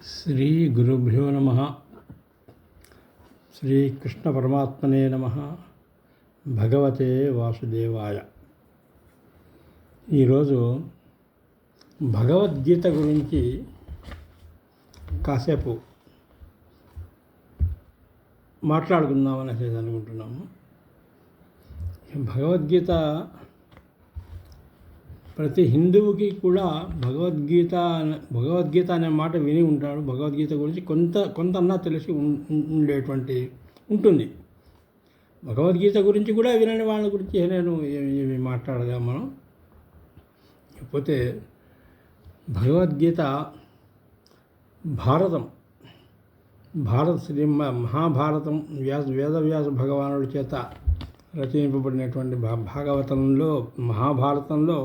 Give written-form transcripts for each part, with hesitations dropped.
శ్రీ గురుభ్యో నమ. శ్రీకృష్ణ పరమాత్మనే నమ. భగవతే వాసుదేవాయ. ఈరోజు భగవద్గీత గురించి కాసేపు మాట్లాడుకుందామని అనుకుంటున్నాము. భగవద్గీత ప్రతి హిందువుకి కూడా భగవద్గీత అనే మాట విని ఉంటాడు. భగవద్గీత గురించి కొంతన్నా తెలిసి ఉండేటువంటి ఉంటుంది. భగవద్గీత గురించి కూడా వినని వాళ్ళ గురించి నేను ఏమి మాట్లాడగా మనం. కాకపోతే భగవద్గీత శ్రీ మహాభారతం వేదవ్యాస భగవానుడి చేత రచయింపబడినటువంటి మహాభారతంలో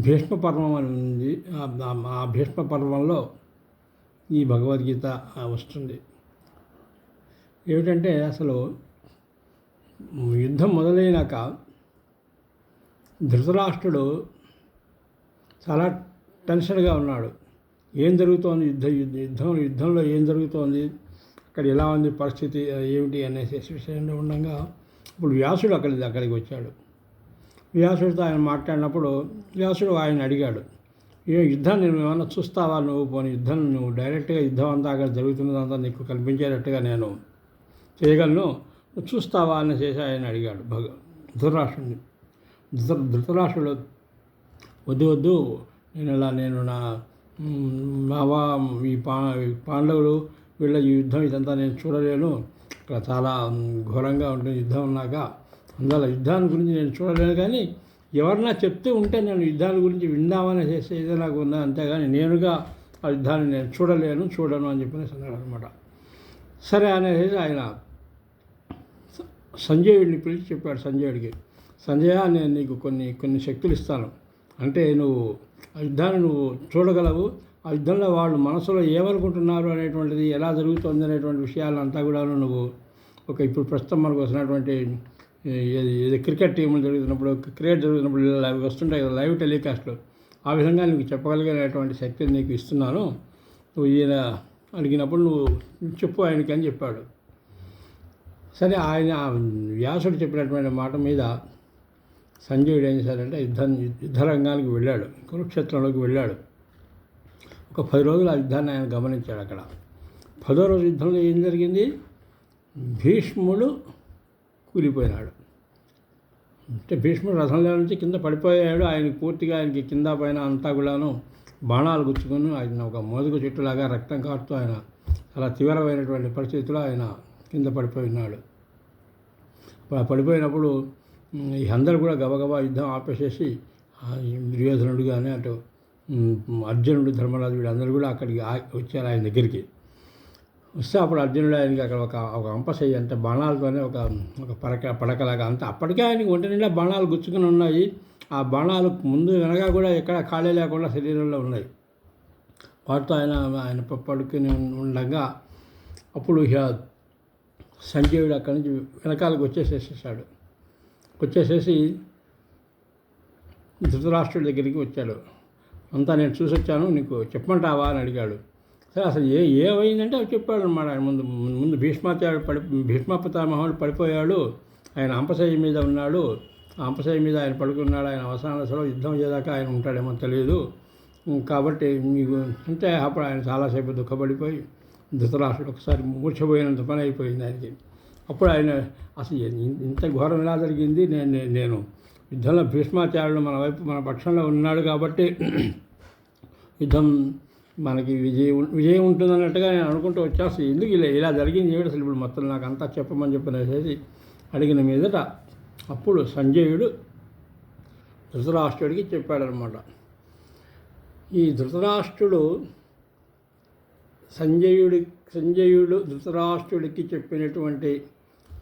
భీష్మ పర్వం అని ఉంది. ఆ భీష్మ పర్వంలో ఈ భగవద్గీత వస్తుంది. ఏమిటంటే అసలు యుద్ధం మొదలైనాక ధృతరాష్ట్రుడు చాలా టెన్షన్గా ఉన్నాడు. ఏం జరుగుతోంది, యుద్ధంలో ఏం జరుగుతోంది, అక్కడ ఎలా ఉంది పరిస్థితి ఏమిటి అనేసి విషయంలో ఉండగా ఇప్పుడు వ్యాసుడు అక్కడికి వచ్చాడు. వ్యాసుడితో ఆయన మాట్లాడినప్పుడు వ్యాసుడు ఆయన అడిగాడు, యుద్ధాన్ని నువ్వు ఏమన్నా చూస్తావా, నువ్వు డైరెక్ట్గా యుద్ధం అంతా అక్కడ జరుగుతున్నదంతా నీకు కనిపించేటట్టుగా నేను చేయగలను, నువ్వు చూస్తావా అని చేసి ఆయన అడిగాడు ధృతరాష్ట్రుడిని. ధృతరాష్ట్రుడు వద్దు నేను నా ఈ పాండవులు వీళ్ళ యుద్ధం ఇదంతా నేను చూడలేను, ఇక్కడ చాలా ఘోరంగా ఉంటుంది యుద్ధం ఉన్నాక, అందువల్ల యుద్ధాన్ని గురించి నేను చూడలేను, కానీ ఎవరన్నా చెప్తూ ఉంటే నేను యుద్ధాల గురించి విందామని చేసే ఏదో నాకు ఉందా, అంతేగాని నేనుగా ఆ యుద్ధాన్ని నేను చూడను అని చెప్పినేసి అన్నాడు అనమాట. సరే అనేసి ఆయన సంజయుడిని పిలిచి చెప్పాడు. సంజయ నేను నీకు కొన్ని శక్తులు ఇస్తాను, అంటే నువ్వు ఆ యుద్ధాన్ని నువ్వు చూడగలవు, ఆ యుద్ధంలో వాళ్ళు మనసులో ఏమనుకుంటున్నారు అనేటువంటిది, ఎలా జరుగుతుంది అనేటువంటి విషయాలంతా కూడా నువ్వు ఇప్పుడు ప్రస్తుతం మనకు వస్తున్నటువంటి క్రికెట్ టీములు జరుగుతున్నప్పుడు అవి వస్తుంటాయి కదా లైవ్ టెలికాస్ట్లు, ఆ విధంగా నీకు చెప్పగలిగేటువంటి శక్తిని నీకు ఇస్తున్నాను, నువ్వు ఈయన అడిగినప్పుడు నువ్వు చెప్పు ఆయనకి అని చెప్పాడు. సరే ఆయన వ్యాసుడు చెప్పినటువంటి మాట మీద సంజయుడు ఏం చేశాడంటే యుద్ధరంగానికి వెళ్ళాడు, కురుక్షేత్రంలోకి వెళ్ళాడు. ఒక 10 రోజులు ఆ యుద్ధాన్ని ఆయన గమనించాడు. అక్కడ 10వ రోజు యుద్ధంలో ఏం జరిగింది, భీష్ముడు కూలిపోయినాడు. అంటే భీష్ముడు రథంలో నుంచి కింద పడిపోయాడు. ఆయనకి కింద పైన అంతా కూడాను బాణాలు గుచ్చుకొని ఆయన ఒక మోదుగు చెట్టులాగా రక్తం కారుతూ ఆయన చాలా తీవ్రమైనటువంటి పరిస్థితిలో ఆయన కింద పడిపోయినాడు. పడిపోయినప్పుడు అందరూ కూడా గబగబా యుద్ధం ఆపేసేసి దుర్యోధనుడు కానీ అటు అర్జునుడు ధర్మరాజు వీళ్ళందరూ కూడా అక్కడికి వచ్చారు ఆయన దగ్గరికి. వస్తే అప్పుడు అర్జునుడు ఆయనకి అక్కడ ఒక అంపశయ్య అంటే బాణాలతోనే ఒక పడకలాగా అంతా అప్పటికే ఆయనకి ఒంటి నిండా బాణాలు గుచ్చుకుని ఉన్నాయి. ఆ బాణాలు ముందు వెనక కూడా ఎక్కడ ఖాళీ లేకుండా శరీరంలో ఉన్నాయి. వాటితో ఆయన పడుకుని ఉండగా అప్పుడు సంజయుడు అక్కడి నుంచి వెనకాలకు వచ్చేసేసి ధృతరాష్ట్రుడి దగ్గరికి వచ్చాడు. అంతా నేను చూసి వచ్చాను, నీకు చెప్పమంటావా అని అడిగాడు. సరే అసలు ఏమైందంటే అవి చెప్పాడు అనమాట. ఆయన ముందు భీష్మ పితామహుడు పడిపోయాడు, ఆయన అంపశయ్య మీద ఉన్నాడు, ఆ అంపశయ్య మీద ఆయన పడుకున్నాడు, ఆయన అవసరాల దశలో యుద్ధం చేదాకా ఆయన ఉంటాడేమో తెలియదు, కాబట్టి మీకు అంటే అప్పుడు ఆయన చాలాసేపు దుఃఖపడిపోయి ధృతరాష్ట్రుడు ఒకసారి మూర్ఛపోయినంత పని అయిపోయింది ఆయనకి. అప్పుడు ఆయన అసలు ఇంత ఘోరం ఎలా జరిగింది, నేను యుద్ధంలో భీష్మాచార్యుడు మన పక్షంలో ఉన్నాడు కాబట్టి యుద్ధం మనకి విజయం ఉంటుందన్నట్టుగా నేను అనుకుంటూ వచ్చేసి ఎందుకు ఇలా జరిగింది ఏమిటి అసలు ఇప్పుడు మొత్తం నాకు అంతా చెప్పమని చెప్పనేసి అడిగిన మీదట అప్పుడు సంజయుడు ధృతరాష్ట్రుడికి చెప్పాడనమాట. ఈ ధృతరాష్ట్రుడు సంజయుడు ధృతరాష్ట్రుడికి చెప్పినటువంటి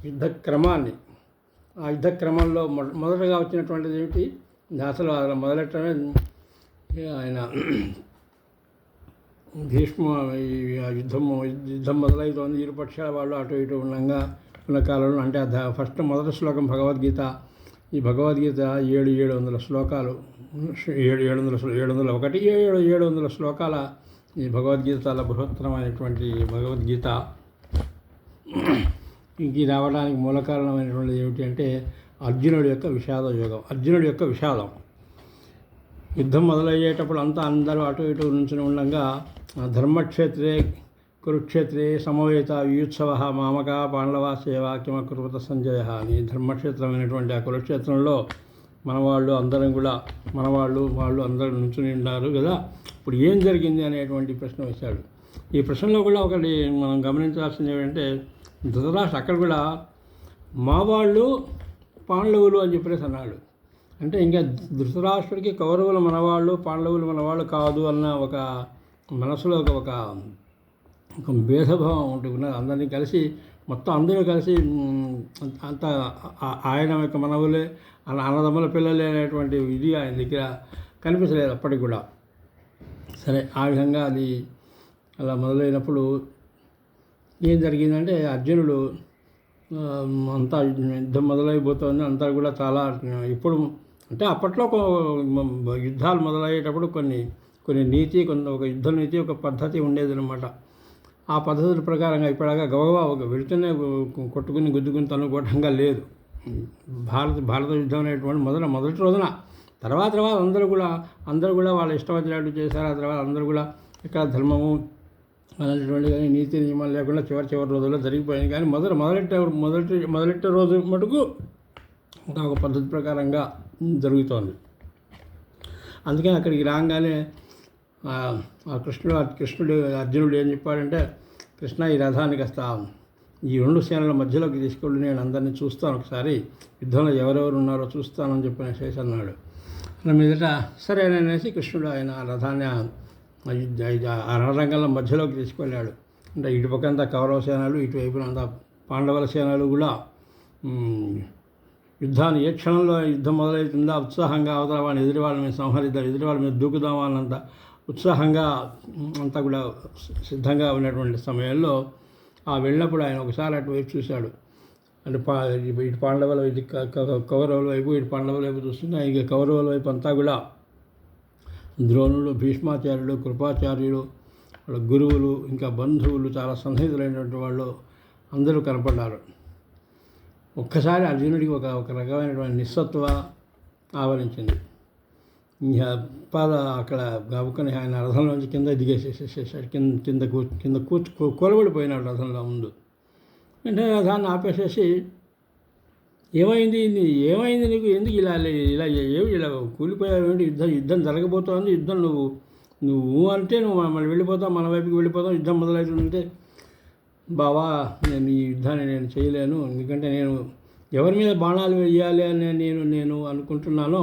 యుద్ధ క్రమాన్ని, ఆ యుద్ధ క్రమంలో మొదటగా వచ్చినటువంటిది ఏమిటి, అసలు మొదలెట్టమే ఆయన భీష్మ యుద్ధం మొదలవుతోంది. ఇరుపక్షాల వాళ్ళు అటు ఇటు ఉన్న కాలంలో అంటే మొదటి శ్లోకం భగవద్గీత. ఈ భగవద్గీత 700 శ్లోకాలు 700 శ్లోకాల ఈ భగవద్గీత చాలా బృహత్తరమైనటువంటి భగవద్గీత. ఇది రావడానికి మూల కారణమైనటువంటిది ఏమిటి అంటే అర్జునుడి యొక్క విషాద యోగం, అర్జునుడి యొక్క విషాదం. యుద్ధం మొదలయ్యేటప్పుడు అంతా అందరూ అటు ఇటు నుంచుని ఉండగా ధర్మక్షేత్రే కురుక్షేత్రే సమవేత యుత్సవ మామక పాండవ సేవ కిమకృత సంజయ అని ధర్మక్షేత్రమైనటువంటి ఆ కురుక్షేత్రంలో వాళ్ళు అందరూ నుంచుని ఉన్నారు కదా. ఇప్పుడు ఏం జరిగింది అనేటువంటి ప్రశ్న వేశాడు. ఈ ప్రశ్నలో కూడా ఒకటి మనం గమనించాల్సింది ఏమంటే ధృతరాష్ట్ర అక్కడ కూడా మా వాళ్ళు పాండవులు అని చెప్పేసి అన్నాడు. అంటే ఇంకా ధృతరాష్ట్రుడికి కౌరవులు మనవాళ్ళు పాండవులు మనవాళ్ళు కాదు అన్న ఒక మనసులో ఒక భేదభావం ఉంటుంది. అందరినీ కలిసి మొత్తం అందరూ కలిసి అంత ఆయన యొక్క మనవులే అన్నదమ్ముల పిల్లలే అనేటువంటి ఇది ఆయన దగ్గర కనిపించలేదు అప్పటికి కూడా. సరే, ఆ విధంగా అది అలా మొదలైనప్పుడు ఏం జరిగిందంటే అర్జునుడు అంతా యుద్ధం మొదలైపోతుంది. అంతా కూడా చాలా ఇప్పుడు అంటే అప్పట్లో యుద్ధాలు మొదలయ్యేటప్పుడు కొన్ని నీతి ఒక యుద్ధ నీతి ఒక పద్ధతి ఉండేదన్నమాట. ఆ పద్ధతుల ప్రకారంగా ఇప్పటిగా గబగబా వెళుతూనే కొట్టుకుని గుద్దుకుని తనుకోవటంగా లేదు. భారత యుద్ధం అనేటువంటి మొదటి రోజున తర్వాత అందరూ కూడా వాళ్ళ ఇష్టం వచ్చినట్టు చేశారు. ఆ తర్వాత అందరూ కూడా ఇక్కడ ధర్మము అనేటువంటి కానీ నీతి నియమాలు లేకుండా చివరి రోజుల్లో జరిగిపోయింది. కానీ మొదటి రోజు మటుకు ఇంకా ఒక పద్ధతి ప్రకారంగా జరుగుతోంది. అందుకని అక్కడికి రాగానే కృష్ణుడు అర్జునుడు ఏం చెప్పాడంటే, కృష్ణ ఈ రథానికి వస్తా ఈ రెండు సేనల మధ్యలోకి తీసుకెళ్ళి నేను అందరినీ చూస్తాను, ఒకసారి యుద్ధంలో ఎవరెవరు ఉన్నారో చూస్తానని చెప్పిన శేష అన్నాడు. అన్న మీదట సరేననేసి కృష్ణుడు ఆయన ఆ రథాన్ని ఆ రణరంగంలో మధ్యలోకి తీసుకెళ్ళాడు. అంటే ఇటుపక్కంతా కౌరవ సేనలు, ఇటువైపునంతా పాండవుల సేనలు కూడా యుద్ధాన్ని ఏ క్షణంలో యుద్ధం మొదలవుతుందా ఉత్సాహంగా అవతల వాడిని ఎదుటివాళ్ళ మీద సంహరిద్దాం, ఎదుటివాళ్ళ మీద దూకుదాం అన్నంత ఉత్సాహంగా అంతా కూడా సిద్ధంగా ఉన్నటువంటి సమయంలో వెళ్ళినప్పుడు ఆయన ఒకసారి అటువైపు చూశాడు. అంటే ఇటు పాండవుల వైపు కౌరవుల వైపు, ఇటు పాండవుల వైపు చూస్తుంటే ఇక కౌరవుల వైపు అంతా కూడా ద్రోణులు, భీష్మాచార్యులు, కృపాచార్యులు, వాళ్ళ గురువులు, ఇంకా బంధువులు, చాలా సన్నిహితులైనటువంటి వాళ్ళు అందరూ కనపడ్డారు. ఒక్కసారి అర్జునుడికి ఒక రకమైనటువంటి నిస్సత్వ ఆవరించింది. అక్కడ గబుకొని ఆయన రథంలోంచి కింద దిగేసేసేసాడు. కింద కూలబడిపోయినాడు రథంలో ముందు. వెంటనే రథాన్ని ఆపేసేసి ఏమైంది నీకు, ఎందుకు ఇలా కూలిపోయావేంటి, యుద్ధం జరగబోతోంది, యుద్ధం నువ్వు అంటే నువ్వు మళ్ళీ వెళ్ళిపోతావు, మన వైపుకి వెళ్ళిపోతావు, యుద్ధం మొదలవుతుందంటే బావా నేను ఈ యుద్ధాన్ని నేను చేయలేను, ఎందుకంటే నేను ఎవరి మీద బాణాలు వేయాలి అని నేను అనుకుంటున్నానో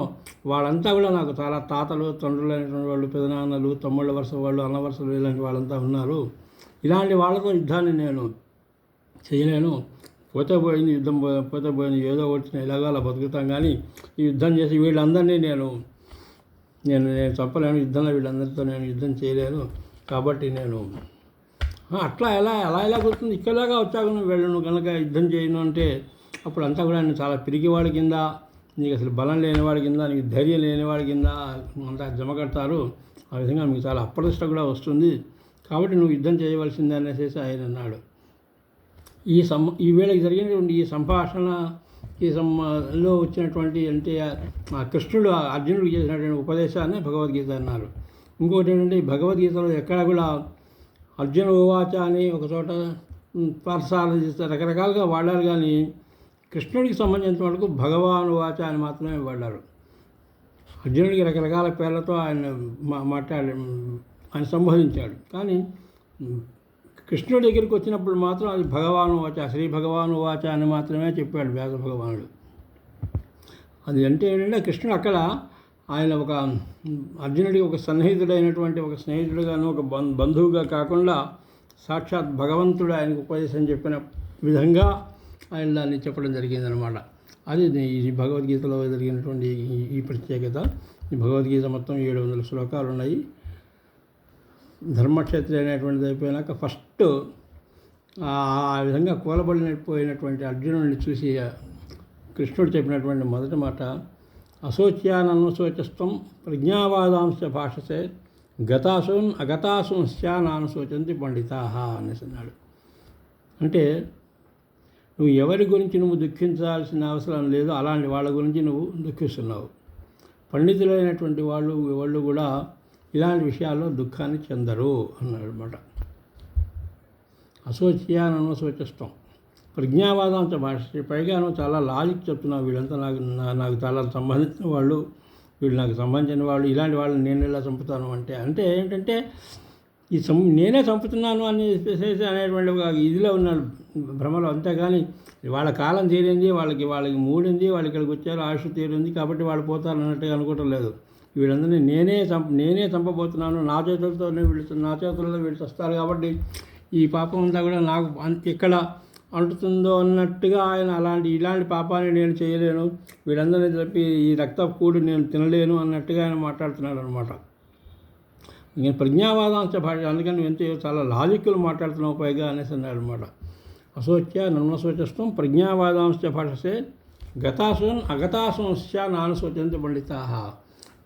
వాళ్ళంతా కూడా నాకు చాలా తాతలు, తండ్రులు అనేటువంటి వాళ్ళు, పెదనాన్నలు, తమ్ముళ్ళ వరుస వాళ్ళు, అన్న వరుసలు ఇలాంటి వాళ్ళంతా ఉన్నారు. ఇలాంటి వాళ్ళతో యుద్ధాన్ని నేను చేయలేను. పోతే పోయింది ఏదో వచ్చిన ఎలాగో అలా బతుకుతాం, కానీ ఈ యుద్ధం చేసి వీళ్ళందరినీ నేను చంపలేను, యుద్ధంలో వీళ్ళందరితో నేను యుద్ధం చేయలేను. కాబట్టి నేను అట్లా ఎలా గుర్తుంది, ఇక్కడలాగా వచ్చాక నువ్వు వెళ్ళను కనుక యుద్ధం చేయను అంటే అప్పుడు అంతా కూడా నేను చాలా పిరికివాడి కింద, నీకు అసలు బలం లేనివాడి కింద, నీకు ధైర్యం లేనివాడి కింద అంతా జమ కడతారు. ఆ విధంగా మీకు చాలా అప్రతిష్ట కూడా వస్తుంది. కాబట్టి నువ్వు యుద్ధం చేయవలసిందే అనేసి ఆయన అన్నాడు. ఈ వేళకి జరిగినటువంటి ఈ సంభాషణలో వచ్చినటువంటి అంటే కృష్ణుడు అర్జునుడికి చేసినటువంటి ఉపదేశాన్ని భగవద్గీత అన్నారు. ఇంకోటి ఏంటంటే భగవద్గీతలో ఎక్కడ కూడా అర్జున ఉవాచ అని ఒక చోట పాఠశాల చేస్తారు, రకరకాలుగా వాడారు. కానీ కృష్ణుడికి సంబంధించిన వరకు భగవాన్ ఉవాచ అని మాత్రమే వాడారు. అర్జునుడికి రకరకాల పేర్లతో ఆయన ఆయన సంబోధించాడు. కానీ కృష్ణుడి దగ్గరికి వచ్చినప్పుడు మాత్రం అది భగవాను వాచ, శ్రీ భగవాను వాచ అని మాత్రమే చెప్పాడు వ్యాస భగవానుడు. అది అంటే ఏంటంటే కృష్ణుడు అక్కడ ఆయన ఒక అర్జునుడికి ఒక సన్నిహితుడైనటువంటి ఒక స్నేహితుడుగాను, ఒక బంధువుగా కాకుండా సాక్షాత్ భగవంతుడు ఆయనకు ఉపదేశం చెప్పిన విధంగా ఆయన దాన్ని చెప్పడం జరిగిందనమాట. అది ఈ భగవద్గీతలో జరిగినటువంటి ఈ ప్రత్యేకత. ఈ భగవద్గీత మొత్తం 700 శ్లోకాలు ఉన్నాయి. ధర్మక్షేత్ర అనేటువంటిది అయిపోయినాక ఫస్ట్ ఆ విధంగా కూలబడిపోయినటువంటి అర్జునుడిని చూసి కృష్ణుడు చెప్పినటువంటి మొదటి మాట, అశోచ్యాననుశోచస్త్వం ప్రజ్ఞావాదాంశ భాషసే గతాసూన్ అగతాసూన్ నానుశోచంతి పండితాహ అనేసి అన్నాడు. అంటే నువ్వు ఎవరి గురించి నువ్వు దుఃఖించాల్సిన అవసరం లేదు, అలాంటి వాళ్ళ గురించి నువ్వు దుఃఖిస్తున్నావు. పండితులైనటువంటి వాళ్ళు కూడా ఇలాంటి విషయాల్లో దుఃఖాన్ని చెందరు అన్నాడు అనమాట. అశోచ్యానశోచిస్తాం ప్రజ్ఞావాదాంత భాష. పైగాను చాలా లాజిక్ చెప్తున్నావు. వీళ్ళంతా నాకు చాలా సంబంధించిన వాళ్ళు, వీళ్ళు నాకు సంబంధించిన వాళ్ళు, ఇలాంటి వాళ్ళని నేను ఎలా చంపుతాను అంటే ఏంటంటే నేనే చంపుతున్నాను అని అనేటువంటి ఒక ఇదిలో ఉన్నాడు, భ్రమలో. అంతేగాని వాళ్ళ కాలం తీరింది, వాళ్ళకి మూడింది, వాళ్ళు ఇక్కడికి వచ్చారు, ఆయుష్ తీరింది కాబట్టి వాళ్ళు పోతారు అన్నట్టుగా అనుకోవటం లేదు. వీళ్ళందరినీ నేనే చంపబోతున్నాను, నా చేతుల్లో వీళ్ళు వస్తారు కాబట్టి ఈ పాపం అంతా కూడా నాకు ఎక్కడ అంటుతుందో అన్నట్టుగా ఆయన ఇలాంటి పాపాన్ని నేను చేయలేను, వీళ్ళందరినీ చెప్పి ఈ రక్త కూడు నేను తినలేను అన్నట్టుగా ఆయన మాట్లాడుతున్నాడు అనమాట. నేను ప్రజ్ఞావాదాంశ భాష, అందుకని నువ్వు ఎంతో చాలా లాజిక్లు మాట్లాడుతున్నావు పైగా అనేసి అన్నాడు అనమాట. అశోచ్య నన్నశోచస్వం ప్రజ్ఞావాదాంశ భాషసే గతాసూన్ అగతాసూంశ్చ నానుశోచంతి పండితాః.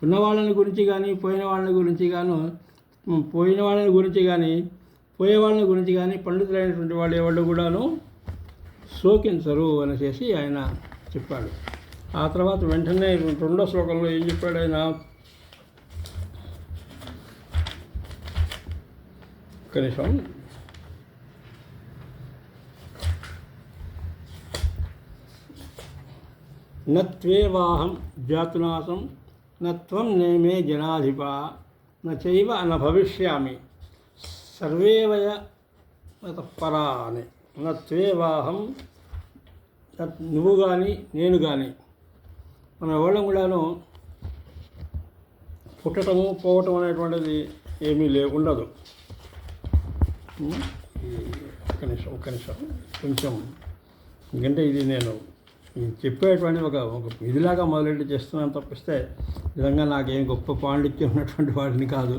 ఉన్నవాళ్ళని గురించి కానీ పోయిన వాళ్ళని గురించి కానీ పండితులైనటువంటి వాళ్ళు ఎవరు కూడాను శోకించరు అనేసి ఆయన చెప్పాడు. ఆ తర్వాత వెంటనే 2వ శ్లోకంలో ఏం చెప్పాడు ఆయన? కనీసం నత్వేవాహం జాతునాసం నత్వం నేమే జనాధిప నైవ న భవిష్యామి సర్వేవయ తత్పరా అని. నత్వేవాహం, నువ్వు కానీ నేను కానీ మనం ఎవరం కూడాను పుట్టటము పోవటం అనేటువంటిది ఏమీ ఉండదు. ఒక్క నిమిషం కొంచెం, ఎందుకంటే ఇది నేను చెప్పేటువంటి ఒక ఇదిలాగా మొదలెట్టి చేస్తున్నాను తప్పిస్తే నిజంగా నాకేం గొప్ప పాండిత్యం ఉన్నటువంటి వాడిని కాదు,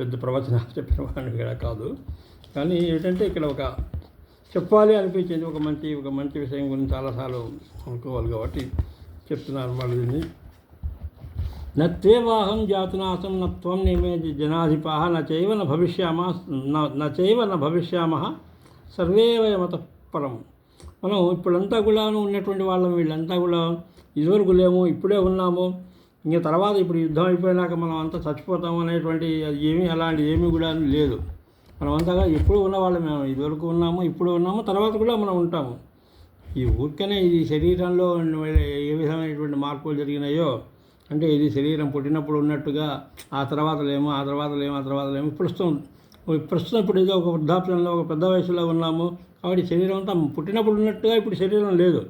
పెద్ద ప్రవచనాలు చెప్పిన వాడిని కూడా కాదు. కానీ ఏంటంటే ఇక్కడ ఒక చెప్పాలి అనిపించింది, ఒక మంచి విషయం గురించి చాలాసార్లు అనుకోవాలి కాబట్టి చెప్తున్నాను మళ్ళీ దీన్ని. నత్వేవాహం జాతునాసం నత్వం నేమే జనాధిపా నైవ న భవిష్యామః సర్వే వయమతః పరం. మనం ఇప్పుడంతా కూడా ఉన్నటువంటి వాళ్ళం, వీళ్ళంతా కూడా ఇదివరకు లేము, ఇప్పుడే ఉన్నాము, ఇంకా తర్వాత ఇప్పుడు యుద్ధం అయిపోయినాక మనం అంతా చచ్చిపోతాము అనేటువంటి అలాంటి ఏమీ కూడా లేదు. మనం అంతగా ఎప్పుడు ఉన్నవాళ్ళం, మేము ఇదివరకు ఉన్నాము, ఇప్పుడు ఉన్నాము, తర్వాత కూడా మనం ఉంటాము. ఈ ఊరికనే ఇది శరీరంలో ఏ విధమైనటువంటి మార్పులు జరిగినాయో అంటే ఇది శరీరం పుట్టినప్పుడు ఉన్నట్టుగా ఆ తర్వాత లేము ప్రస్తుతం ఇప్పుడు ఏదో ఒక వృద్ధాప్యంలో ఒక పెద్ద వయసులో ఉన్నాము కాబట్టి శరీరం అంతా పుట్టినప్పుడు ఉన్నట్టుగా ఇప్పుడు శరీరం లేదు.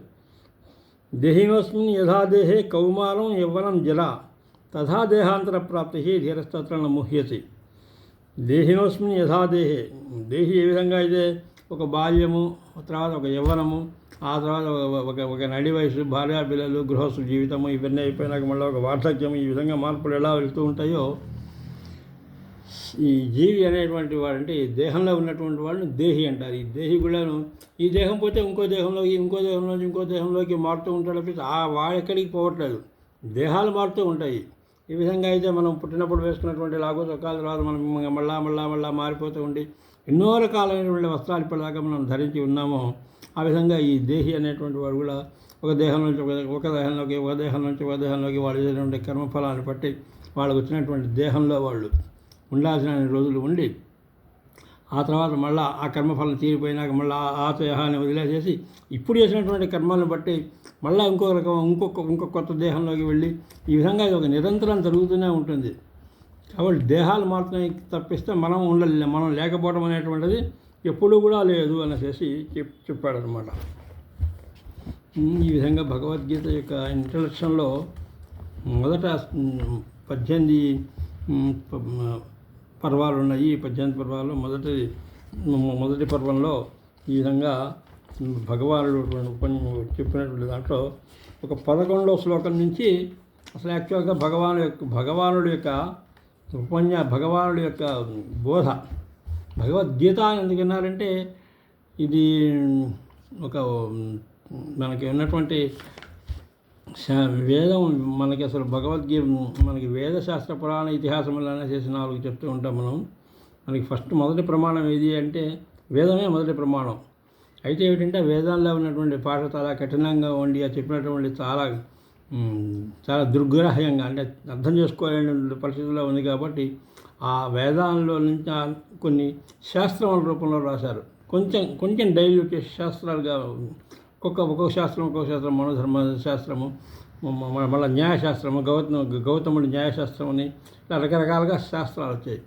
దేహినోస్మిన్ యథా దేహే కౌమారం యవ్వనం జరా తథా దేహాంతర ప్రాప్తి ధీరస్తత్ర ముహ్యతి. దేహినోస్మిన్ యథా దేహే, దేహి ఏ విధంగా అయితే ఒక బాల్యము, తర్వాత ఒక యవ్వనము, ఆ తర్వాత ఒక నడి వయసు, భార్య పిల్లలు, గృహస్థు జీవితము, ఇవన్నీ అయిపోయినాక మళ్ళీ ఒక వార్ధక్యం, ఈ విధంగా మార్పులు ఎలా వెళ్తూ ఉంటాయో ఈ జీవి అనేటువంటి వాడు, అంటే ఈ దేహంలో ఉన్నటువంటి వాళ్ళని దేహి అంటారు. ఈ దేహి కూడాను ఈ దేహం పోతే ఇంకో దేహంలోకి మారుతూ ఉంటాడు. వాడు ఎక్కడికి పోవట్లేదు, దేహాలు మారుతూ ఉంటాయి. ఈ విధంగా అయితే మనం పుట్టినప్పుడు వేసుకున్నటువంటి లాగో చొక్కాల తర్వాత మనం మళ్ళా మారిపోతూ ఉండి ఎన్నో రకాలైనటువంటి వస్త్రాలు ఇప్పటిదాకా మనం ధరించి ఉన్నామో ఆ విధంగా ఈ దేహి అనేటువంటి వాడు కూడా ఒక దేహం నుంచి ఒక దేహంలోకి వాళ్ళు చేసినటువంటి కర్మఫలాన్ని బట్టి వాళ్ళకు వచ్చినటువంటి దేహంలో వాళ్ళు ఉండాల్సిన రోజులు ఉండి ఆ తర్వాత మళ్ళీ ఆ కర్మఫలం తీరిపోయినాక మళ్ళీ ఆ దేహాన్ని వదిలేసేసి ఇప్పుడు చేసినటువంటి కర్మలను బట్టి మళ్ళీ ఇంకొక కొత్త దేహంలోకి వెళ్ళి ఈ విధంగా ఇది ఒక నిరంతరం జరుగుతూనే ఉంటుంది. కాబట్టి దేహాలు మాత్రమే తప్పిస్తే మనం లేకపోవడం అనేటువంటిది ఎప్పుడూ కూడా లేదు అనేసి చెప్పాడనమాట. ఈ విధంగా భగవద్గీత యొక్క ఇంట్రడక్షన్లో మొదట 18 పర్వాలు ఉన్నాయి. 18 పర్వాలు మొదటి పర్వంలో ఈ విధంగా భగవానుడు చెప్పినటువంటి దాంట్లో ఒక 11వ శ్లోకం నుంచి అసలు యాక్చువల్గా భగవానుడి యొక్క బోధ, భగవద్గీత అని ఎందుకన్నారంటే ఇది ఒక మనకి ఉన్నటువంటి వేదం మనకి అసలు భగవద్గీత మనకి వేదశాస్త్ర పురాణ ఇతిహాసంలోనే చేసి 4 చెప్తూ ఉంటాం మనం. మనకి ఫస్ట్ మొదటి ప్రమాణం ఏది అంటే వేదమే మొదటి ప్రమాణం. అయితే ఏమిటంటే వేదాల్లో ఉన్నటువంటి పాట చాలా కఠినంగా ఉండి ఆ చెప్పినటువంటి చాలా దుర్గ్రాహ్యంగా అంటే అర్థం చేసుకోలేని పరిస్థితుల్లో ఉంది కాబట్టి ఆ వేదాల్లో నుంచి కొన్ని శాస్త్రముల రూపంలో రాశారు. కొంచెం డైల్యూట్ చేసి శాస్త్రాలుగా ఒక్కొక్క శాస్త్రం మనోధర్మ శాస్త్రము, మళ్ళీ న్యాయశాస్త్రము, గౌతముడి న్యాయశాస్త్రం అని ఇలా రకరకాలుగా శాస్త్రాలు వచ్చాయి.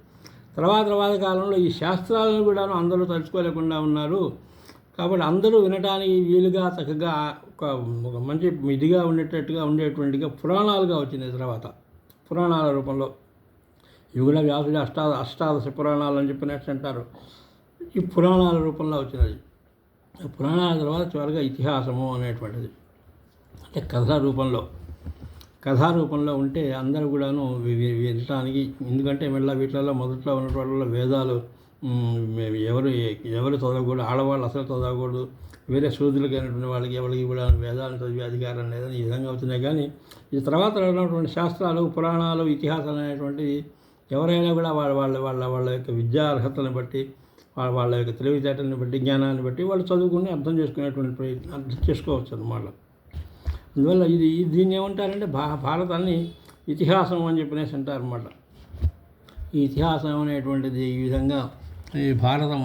తర్వాత కాలంలో ఈ శాస్త్రాలను కూడా అందరూ తలుచుకోలేకుండా ఉన్నారు. కాబట్టి అందరూ వినటానికి వీలుగా చక్కగా ఒక మంచి ఇదిగా ఉండేటువంటిగా పురాణాలుగా వచ్చినాయి. తర్వాత పురాణాల రూపంలో ఇవి కూడా వ్యాసుడి అష్టాదశ పురాణాలు అని చెప్పినట్టు అంటారు. ఈ పురాణాల రూపంలో వచ్చినది. పురాణాల తర్వాత చివరిగా ఇతిహాసము అనేటువంటిది అంటే కథా రూపంలో ఉంటే అందరూ కూడాను వినటానికి. ఎందుకంటే మళ్ళీ వీటిలో మొదట్లో ఉన్నటువంటి వేదాలు ఎవరు చదవకూడదు, ఆడవాళ్ళు అసలు చదవకూడదు, వేరే శూద్రులకి అయినటువంటి వాళ్ళకి ఎవరికి కూడా వేదాలను చదివే అధికారం లేదని ఈ విధంగా అవుతున్నాయి. కానీ ఈ తర్వాత ఉన్నటువంటి శాస్త్రాలు, పురాణాలు, ఇతిహాసాలు అనేటువంటివి ఎవరైనా కూడా వాళ్ళ యొక్క విద్యా అర్హతలను బట్టి, వాళ్ళ యొక్క తెలివితేటలను బట్టి, జ్ఞానాన్ని బట్టి వాళ్ళు చదువుకుని అర్థం చేసుకోవచ్చు అన్నమాట. అందువల్ల దీన్ని ఏమంటారంటే భారతాన్ని ఇతిహాసం అని చెప్పినేసి అంటారు అన్నమాట. ఈ ఇతిహాసం అనేటువంటిది ఈ విధంగా ఈ భారతం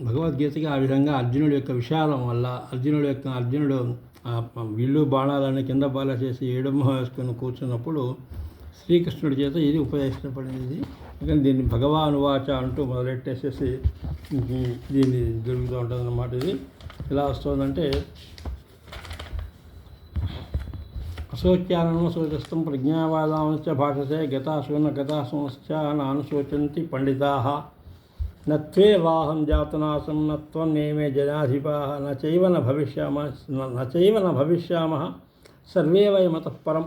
భగవద్గీతకి ఆ విధంగా అర్జునుడి యొక్క విషాదం వల్ల అర్జునుడు విల్లు బాణాలని కింద బాల చేసి ఏడమ్మ వేసుకొని కూర్చున్నప్పుడు శ్రీకృష్ణుడి చేత ఇది ఉపదేశించబడింది. కానీ దీన్ని భగవానువాచ అంటూ మొదలెట్టేసేసి దీన్ని జరుగుతూ ఉంటుంది అన్నమాట. ఇది ఎలా వస్తుందంటే అశోచ్యాననుశోచస్తం ప్రజ్ఞావాదాంశ్చ భాషసే గతాసంశ్చ నానుశోచంతి పండితాః నత్వేవాహం జాతనాసం నత్వం నేమే జనాధిపాః నచైవ న భవిష్యామః సర్వే వై మతః పరం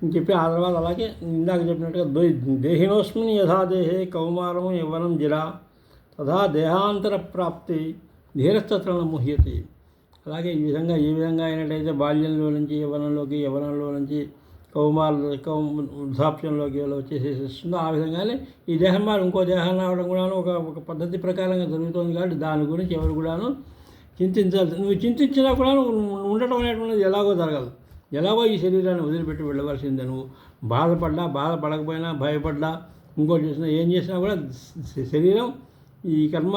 అని చెప్పి ఆ తర్వాత అలాగే ఇందాక చెప్పినట్టుగా దేహినోస్మిన్ యథా దేహే కౌమారం యవ్వనం జరా తథా దేహాంతర ప్రాప్తి ధీరస్తత్ర ముహ్యతి. అలాగే ఈ విధంగా అయినట్టయితే బాల్యంలో నుంచి యవ్వనంలో నుంచి వృద్ధాప్యంలోకి వచ్చేసేస్తుందో ఆ విధంగానే ఈ దేహం వారు ఇంకో దేహం రావడం కూడాను ఒక పద్ధతి ప్రకారంగా జరుగుతుంది. కాబట్టి దాని గురించి ఎవరు కూడాను చింతించాలి. నువ్వు చింతించినా కూడా ఉండటం అనేటువంటిది ఎలాగో జరగదు. ఎలాగో ఈ శరీరాన్ని వదిలిపెట్టి వెళ్ళవలసిందే. నువ్వు బాధపడకపోయినా, భయపడ్డా, ఇంకోటి చేసినా, ఏం చేసినా కూడా శరీరం ఈ కర్మ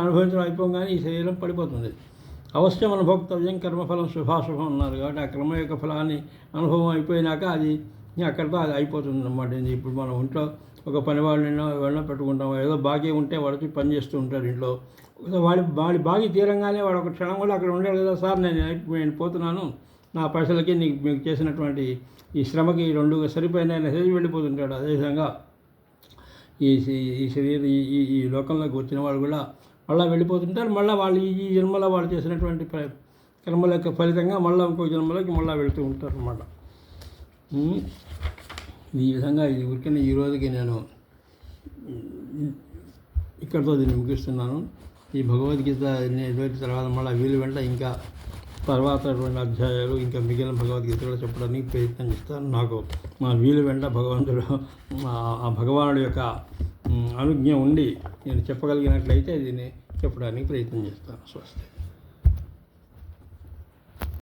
అనుభవించడం అయిపోగానే ఈ శరీరం పడిపోతుంది. అవశ్యం అనుభోక్తవ్యం కర్మఫలం శుభాశుభం అన్నారు. కాబట్టి ఆ కర్మ యొక్క ఫలాన్ని అనుభవం అయిపోయినాక అది అక్కడితో అది అయిపోతుంది అన్నమాట. ఇప్పుడు మనం ఇంట్లో ఒక పనివాడిని ఎవరైనా పెట్టుకుంటాం, ఏదో బాకీ ఉంటే వాడికి పని చేస్తూ ఉంటారు ఇంట్లో. వాడి బాకీ తీరంగానే వాడు ఒక క్షణం కూడా అక్కడ ఉండాలి కదా, సార్ నేను పోతున్నాను, నా పైసలకి మీకు చేసినటువంటి ఈ శ్రమకి 2 సరిపోయినాయని వెళ్ళిపోతుంటాడు. అదేవిధంగా ఈ శరీరం ఈ లోకంలోకి వచ్చిన వాళ్ళు కూడా మళ్ళీ వెళ్ళిపోతుంటారు. మళ్ళీ వాళ్ళు ఈ జన్మలో వాళ్ళు చేసినటువంటి కర్మల యొక్క ఫలితంగా మళ్ళీ ఇంకో జన్మలోకి మళ్ళీ వెళుతూ ఉంటారు అన్నమాట. ఈ విధంగా ఊరికనే ఈ రోజుకి నేను ఇక్కడితో దీన్ని ముగిస్తున్నాను. ఈ భగవద్గీత తర్వాత మళ్ళీ వీలు వెంట ఇంకా తర్వాత అధ్యాయాలు ఇంకా మిగిలిన భగవద్గీత కూడా చెప్పడానికి ప్రయత్నం చేస్తాను. నాకు మా వీలు వెంట భగవంతుడు ఆ భగవానుడి యొక్క అనుజ్ఞ ఉండి నేను చెప్పగలిగినట్లయితే దీన్ని చెప్పడానికి ప్రయత్నం చేస్తాను. స్వస్తి.